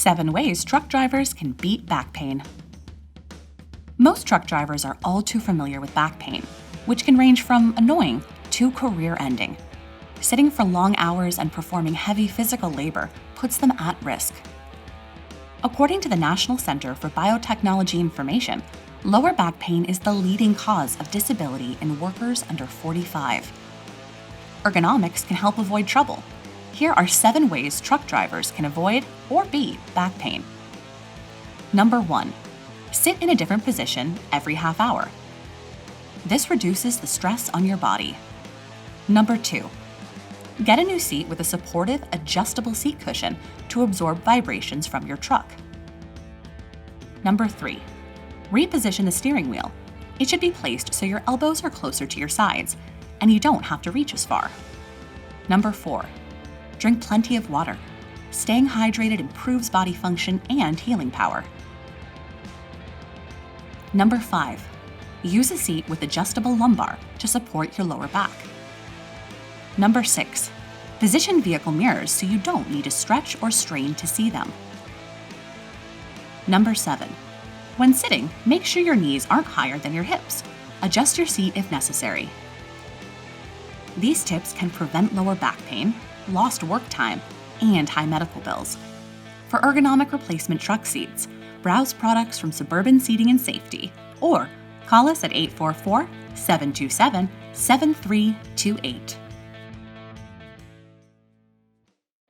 7 ways truck drivers can beat back pain. Most truck drivers are all too familiar with back pain, which can range from annoying to career-ending. Sitting for long hours and performing heavy physical labor puts them at risk. According to the National Center for Biotechnology Information, lower back pain is the leading cause of disability in workers under 45. Ergonomics can help avoid trouble. Here are 7 ways truck drivers can avoid or beat back pain. Number 1. Sit in a different position every half hour. This reduces the stress on your body. Number 2. Get a new seat with a supportive, adjustable seat cushion to absorb vibrations from your truck. Number 3. Reposition the steering wheel. It should be placed so your elbows are closer to your sides, and you don't have to reach as far. Number 4. Drink plenty of water. Staying hydrated improves body function and healing power. Number 5. Use a seat with adjustable lumbar to support your lower back. Number 6. Position vehicle mirrors so you don't need to stretch or strain to see them. Number 7. When sitting, make sure your knees aren't higher than your hips. Adjust your seat if necessary. These tips can prevent lower back pain, lost work time, and high medical bills. For ergonomic replacement truck seats, browse products from Suburban Seating and Safety, or call us at 844-727-7328.